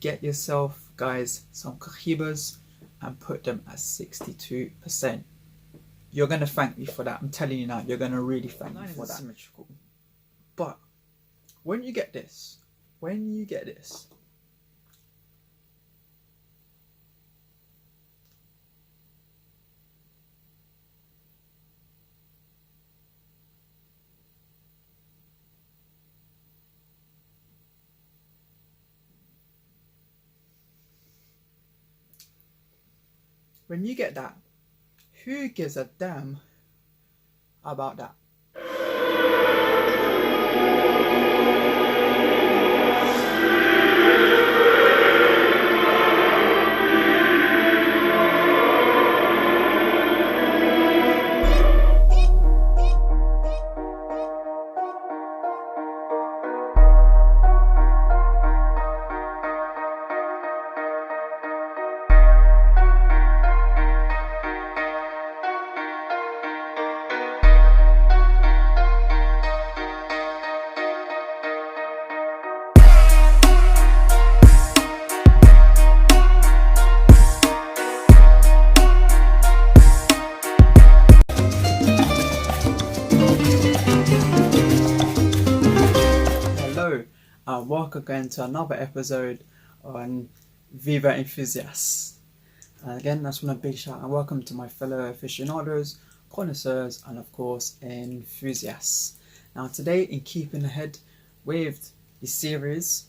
get yourself, guys, some Cohibas and put them at 62%. You're going to thank me for that. I'm telling you now, you're going to really thank me for that. Symmetrical. But when you get this, when you get this, when you get that, who gives a damn about that? Welcome again to another episode on Viva Enthusiast. And again, that's one a big shout and welcome to my fellow aficionados, connoisseurs, and of course enthusiasts. Now today, in keeping ahead with the series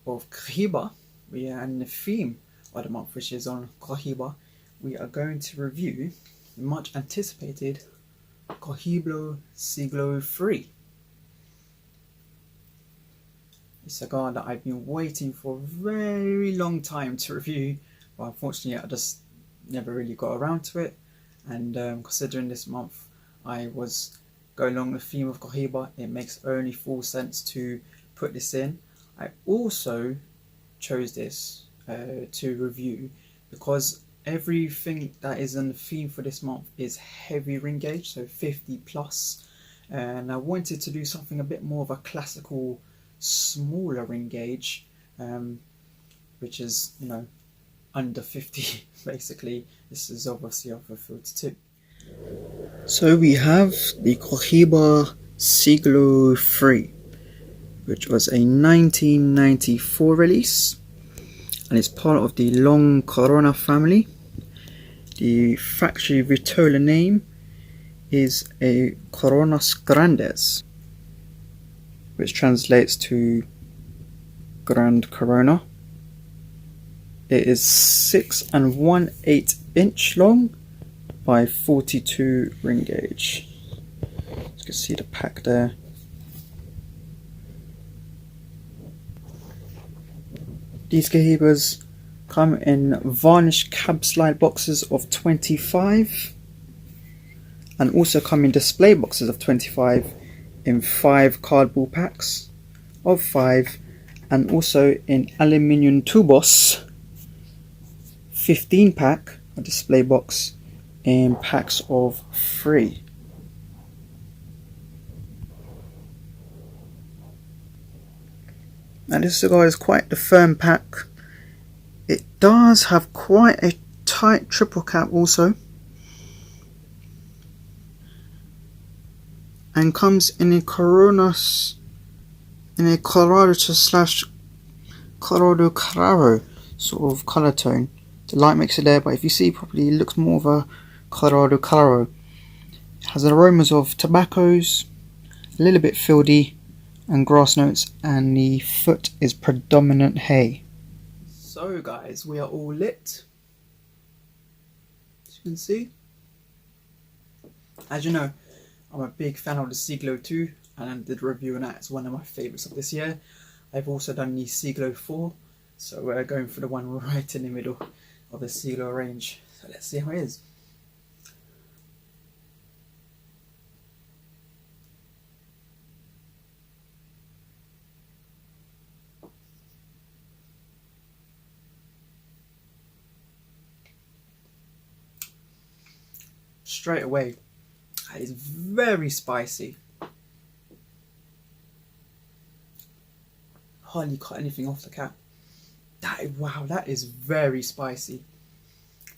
of Cohiba, we are in the theme of the month, which is on Cohiba. We are going to review the much anticipated Cohiba Siglo III. A cigar that I've been waiting for a very long time to review, but unfortunately I just never really got around to it. And considering this month I was going along the theme of Cohiba, it makes only full sense to put this in. I also chose this to review because everything that is in the theme for this month is heavy ring gauge, so 50 plus, and I wanted to do something a bit more of a classical smaller ring gauge, which is, you know, under 50 basically. This is obviously over 42. So we have the Cohiba Siglo III, which was a 1994 release, and it's part of the Long Corona family. The factory vitola name is a Coronas Grandes, which translates to Grand Corona. It is 6 1/8 inch long by 42 ring gauge. You can see the pack there. These Cohibas come in varnished cab slide boxes of 25 and also come in display boxes of 25 in 5 cardboard packs of 5, and also in aluminium tubos 15 pack, a display box in packs of 3. Now this cigar is quite the firm pack. It does have quite a tight triple cap also, and comes in a Coronas, in a Colorado slash Colorado Claro sort of colour tone. The light makes it there, but if you see properly, it looks more of a Colorado Claro. It has aromas of tobaccos, a little bit fieldy, and grass notes, and the foot is predominant hay. So guys, we are all lit, as you can see. As you know, I'm a big fan of the Siglo II, and I did a review on that. It's one of my favourites of this year. I've also done the Siglo IV, so we're going for the one right in the middle of the Siglo range. So let's see how it is. Straight away, it is very spicy. Hardly cut anything off the cap. Wow, that is very spicy.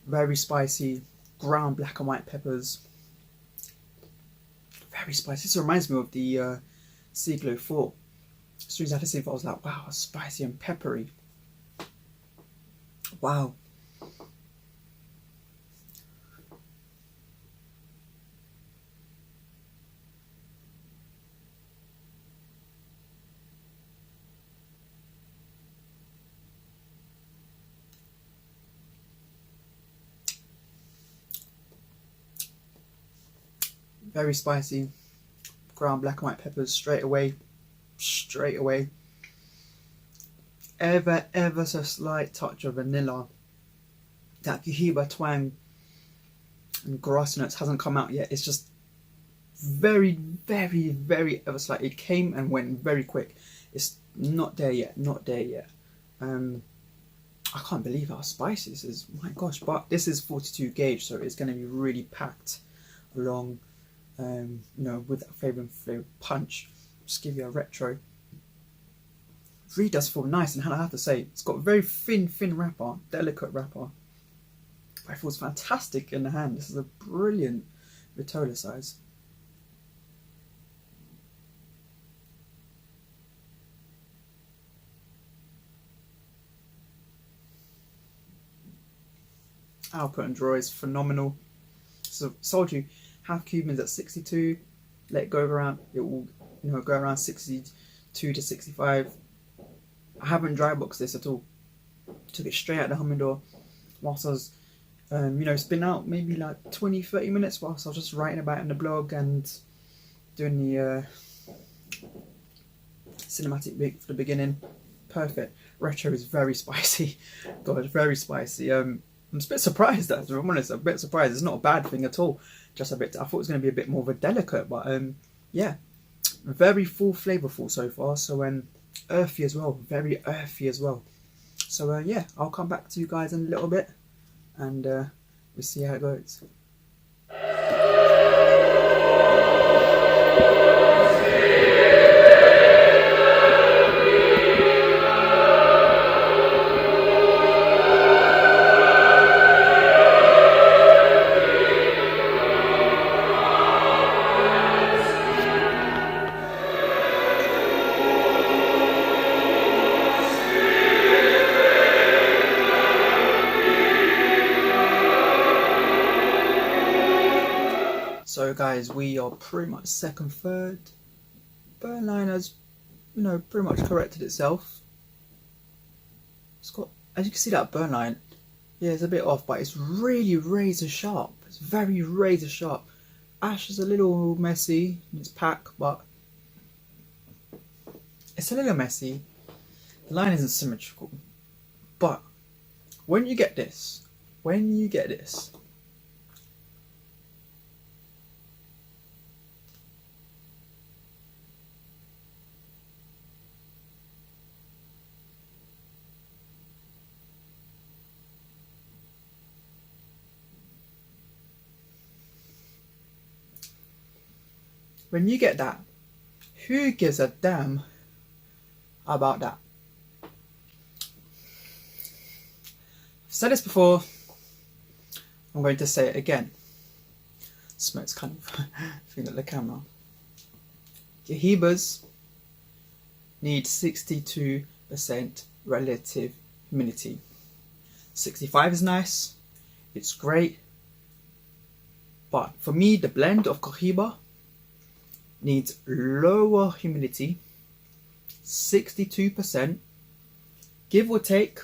Very spicy. Ground black and white peppers. Very spicy. This reminds me of the Siglo IV. As soon as I had to see it, I was like, wow, spicy and peppery. Wow. Very spicy. Ground black and white peppers straight away. Ever so slight touch of vanilla. That Cohiba twang and grassy notes hasn't come out yet. It's just very ever slightly. It came and went very quick. It's not there yet. I can't believe how spicy this is. My gosh, but this is 42 gauge, so it's going to be really packed along, with that flavor punch. Just give you a retro. It really does feel nice, and I have to say, it's got a very thin wrapper, delicate wrapper. But it feels fantastic in the hand. This is a brilliant vitola size. Output and draw is phenomenal. So told you, have Cubans at 62, let it go around, it will go around 62 to 65. I haven't dry boxed this at all. Took it straight out the humidor whilst I was it's been out maybe like 20-30 minutes whilst I was just writing about it in the blog and doing the cinematic bit for the beginning. Perfect. Retro is very spicy. God, very spicy. I'm a bit surprised, that, to be honest. I'm a bit surprised. It's not a bad thing at all. Just a bit. I thought it was going to be a bit more of a delicate, but yeah, very full, flavourful so far. So earthy as well, very earthy as well. So yeah, I'll come back to you guys in a little bit, and we'll see how it goes. So guys, we are pretty much second, third. Burn line has, pretty much corrected itself. It's got, as you can see, that burn line, yeah, it's a bit off, but it's really razor sharp. It's very razor sharp. Ash is a little messy in its pack, but it's a little messy. The line isn't symmetrical, but when you get this, when you get this that, who gives a damn about that? I've said this before, I'm going to say it again. Smoke's kind of looking at the camera. Cohibas need 62% relative humidity. 65 is nice, it's great, but for me, the blend of Cohiba needs lower humidity, 62%, give or take,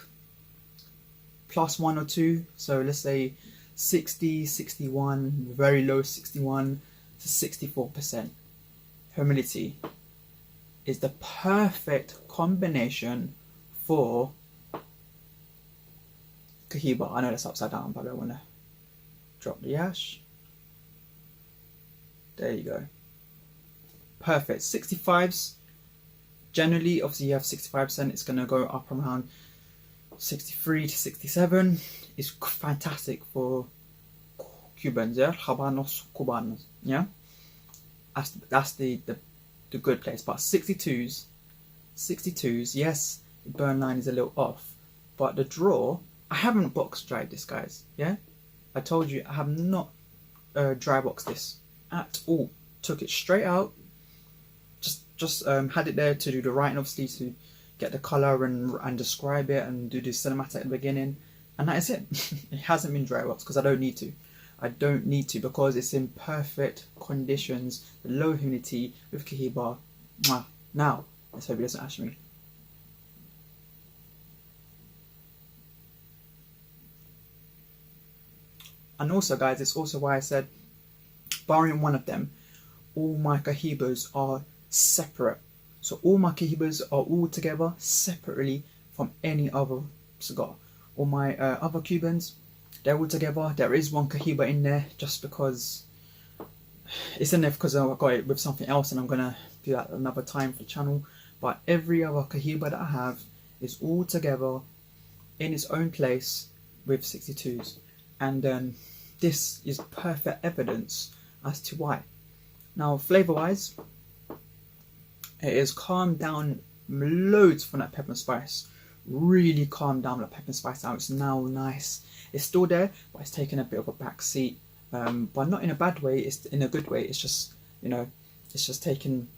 plus 1 or 2. So let's say 60, 61, very low 61 to 64% humidity is the perfect combination for Cohiba. I know that's upside down, but I don't want to drop the ash. There you go. Perfect. 65s, generally, obviously you have 65%, it's going to go up around 63 to 67. It's fantastic for Cubans, yeah? Habanos, Cubanos, yeah? That's the good place. But 62s, yes, the burn line is a little off, But the draw, I haven't box dried this, guys. Yeah, I told you I have not dry boxed this at all. Took it straight out. Just had it there to do the writing, obviously, to get the color and describe it and do the cinematic at the beginning, and that is it. It hasn't been dry boxed because I don't need to. I don't need to because it's in perfect conditions, low humidity with Cohiba. Now, let's hope he doesn't ash me. And also, guys, it's also why I said, barring one of them, all my Cohibas are separate. So all my Cohibas are all together separately from any other cigar. All my other Cubans, they're all together. There is one Cohiba in there just because it's in there because I got it with something else and I'm going to do that another time for the channel. But every other Cohiba that I have is all together in its own place with 62s. And this is perfect evidence as to why. Now, flavour wise, it has calmed down loads from that pepper and spice. Really calmed down that pepper and spice now. It's now nice. It's still there, but it's taken a bit of a back seat. But not in a bad way, it's in a good way. It's just, you know, it's just taken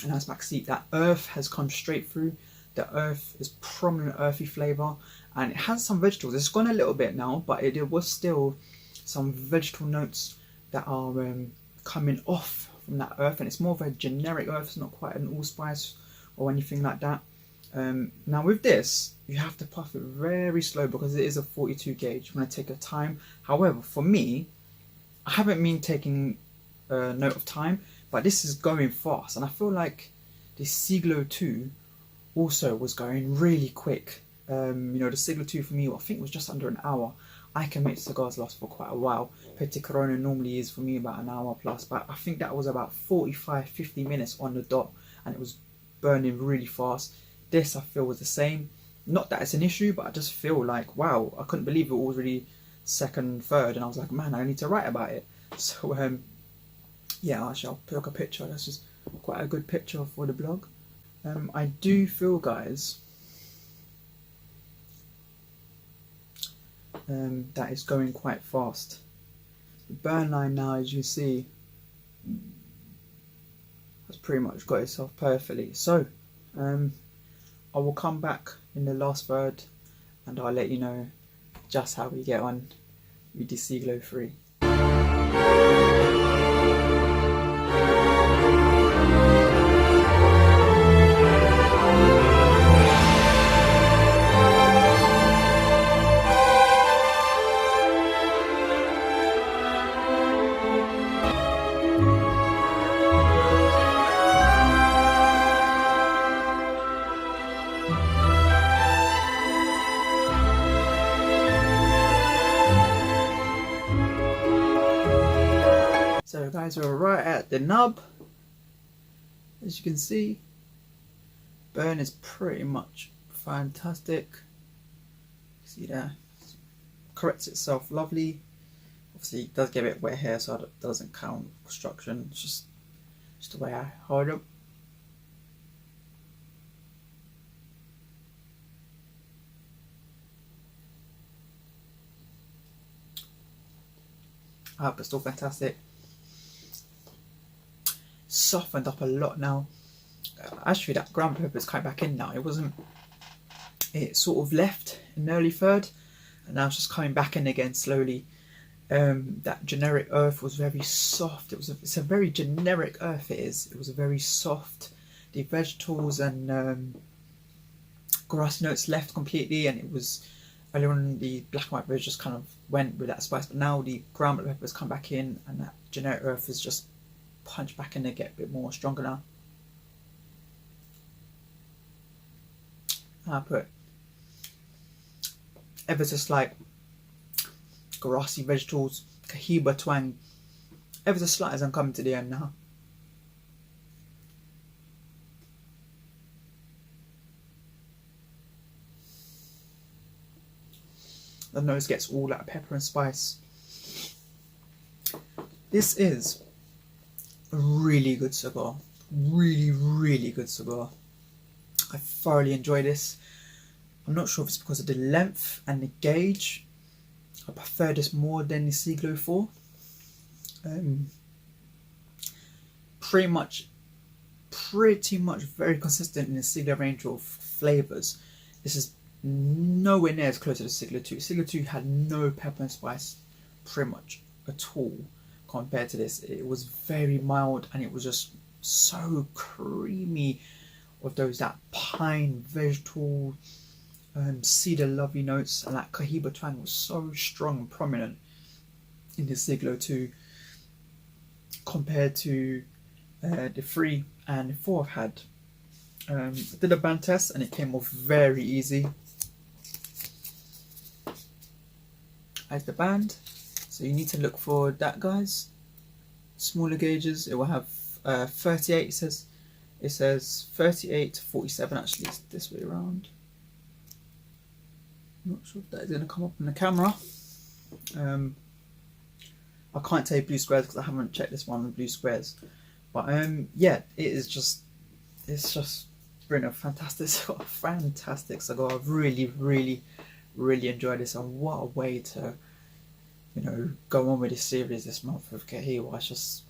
a nice back seat. That earth has come straight through. The earth is prominent earthy flavour, and it has some vegetables. It's gone a little bit now, but it was still some vegetable notes that are coming off from that earth, and it's more of a generic earth. It's not quite an allspice or anything like that. Now with this, you have to puff it very slow because it is a 42 gauge. You want to take your time. However, for me, I haven't been taking note of time, but this is going fast, and I feel like the Siglo II also was going really quick. You know, the Siglo II for me, I think, was just under an hour. I can make cigars last for quite a while. Petit Corona normally is for me about an hour plus, but I think that was about 45-50 minutes on the dot, and it was burning really fast. This I feel was the same. Not that it's an issue, but I just feel like, wow, I couldn't believe it was already second, third, and I was like, man, I need to write about it. So yeah, actually I'll pick a picture. That's just quite a good picture for the blog. I do feel, guys, that is going quite fast. The burn line now, as you see, has pretty much got itself perfectly. So I will come back in the last third and I'll let you know just how we get on with the Siglo III. So guys, we're right at the nub. As you can see, burn is pretty much fantastic. See there, corrects itself lovely. Obviously it does get a bit wet here, so it doesn't count construction. It's just the way I hold it. But still fantastic. Softened up a lot now. Actually, that ground pepper is coming back in now. It sort of left in the early third, and now it's just coming back in again slowly. That generic earth was very soft. It's a very generic earth. It was a very soft. The vegetables and grass notes left completely, and it was earlier on the black and white pepper just kind of went with that spice, but now the ground pepper has come back in, and that generic earth is just punch back in and get a bit more stronger now. I put ever so slight grassy vegetables, Cohiba twang, ever so slight as I'm coming to the end now. The nose gets all that pepper and spice. This is a really good cigar. Really, really good cigar. I thoroughly enjoy this. I'm not sure if it's because of the length and the gauge. I prefer this more than the Siglo 4. Pretty much very consistent in the Siglo range of flavours. This is nowhere near as close to the Siglo 2. Siglo 2 had no pepper and spice pretty much at all compared to this. It was very mild and it was just so creamy with that pine, vegetal, cedar lovely notes, and that Cohiba twang was so strong and prominent in the Siglo 2 compared to the 3 and the 4 I've had. I did a band test and it came off very easy as the band. So you need to look for that, guys. Smaller gauges. It will have 38. It says 38 to 47. Actually, it's this way around. I'm not sure if that is going to come up on the camera. I can't tell you blue squares because I haven't checked this one with blue squares. But yeah, it's just been a fantastic cigar. I've really enjoyed this, and what a way to, you know, go on with this series this month with Cohiba. It's just,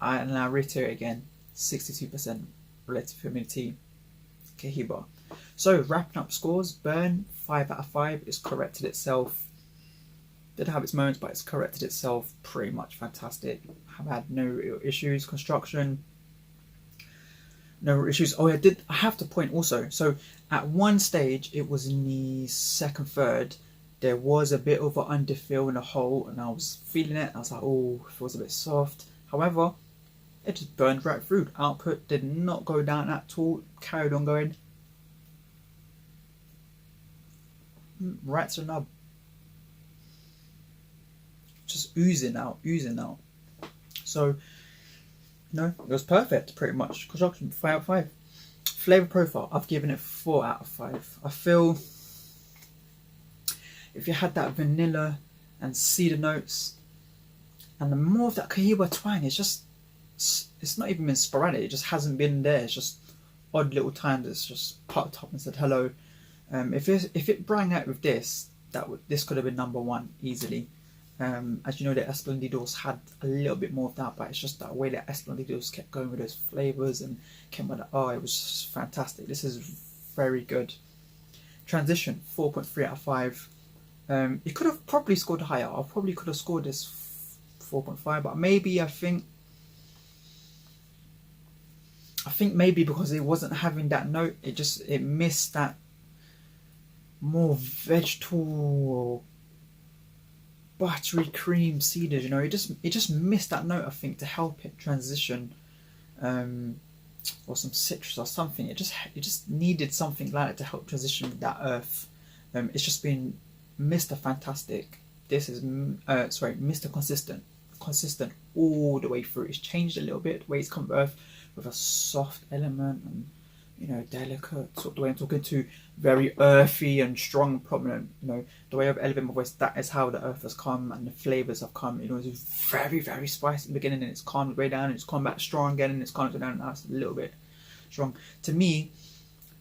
and I reiterate again, 62% relative humidity Cohiba. So wrapping up scores, Burn 5 out of 5. It's corrected itself. Did have its moments, but it's corrected itself pretty much fantastic. Have had no real issues. Construction, no real issues. Oh, I have to point also. So at one stage, it was in the second third. There was a bit of an underfill in the hole, and I was feeling it. I was like, oh, it feels a bit soft. However, it just burned right through. Output did not go down at all. Carried on going right to the nub. Just oozing out. So, you know, it was perfect, pretty much. Construction, 5 out of 5. Flavor profile, I've given it 4 out of 5. I feel if you had that vanilla and cedar notes, and the more of that Cohiba twang, it's not even been sporadic. It just hasn't been there. It's just odd little times. It's just popped up and said hello. If it rang out with this, this could have been number 1 easily. As you know, the Esplendidos had a little bit more of that, but it's just that way that Esplendidos kept going with those flavours and came with that. Oh, it was just fantastic. This is very good. Transition, 4.3 out of 5. You could have probably scored higher. I probably could have scored this 4.5, but maybe I think maybe because it wasn't having that note, it missed that more vegetal, buttery cream cedars, you know, it just missed that note, I think, to help it transition, or some citrus or something. It just needed something like that to help transition with that earth. It's just been Mr. Fantastic. This is Mr. Consistent all the way through. It's changed a little bit the way it's come earth with a soft element and, you know, delicate, sort of the way I'm talking to, very earthy and strong, prominent. You know, the way I've elevated my voice, that is how the earth has come and the flavours have come. You know, it's very spicy in the beginning, and it's calmed way down, and it's come back strong again, and it's calmed down, and now it's a little bit strong. To me,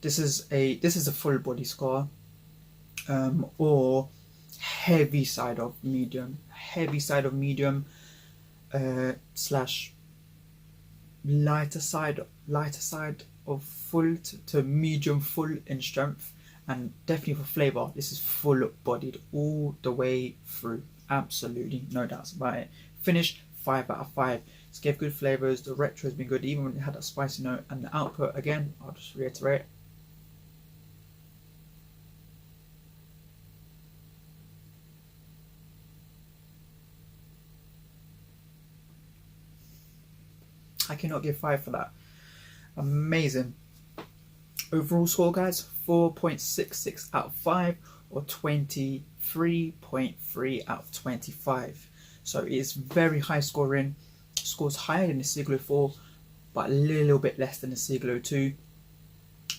this is a full body cigar, or heavy side of medium, slash lighter side of full to medium full in strength, and definitely for flavour, this is full bodied all the way through. Absolutely no doubts about it. Finish, 5 out of 5. It's gave good flavours. The retro has been good, even when it had that spicy note, and the output, again, I'll just reiterate, I cannot give 5 for that. Amazing. Overall score, guys, 4.66 out of 5, or 23.3 out of 25. So it is very high scoring. Scores higher than the Siglo 4, but a little bit less than the Siglo 2.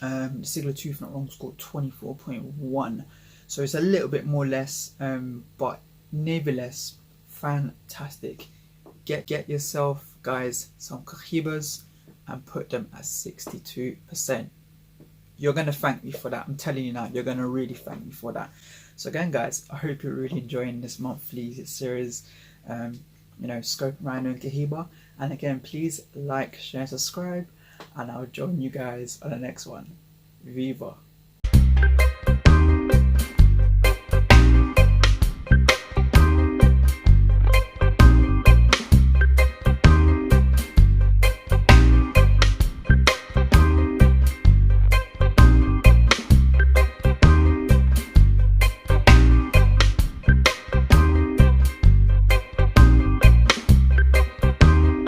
The Siglo 2, if not wrong, scored 24.1. So it's a little bit more less, but nevertheless, fantastic. Get yourself, guys, some Cohibas and put them at 62%. you're going to thank me for that. I'm telling you now, you're going to really thank me for that. So again, guys, I hope you're really enjoying this monthly series, scoping Rhino and Cohiba. And again, please like, share, subscribe, and I'll join you guys on the next one. Viva.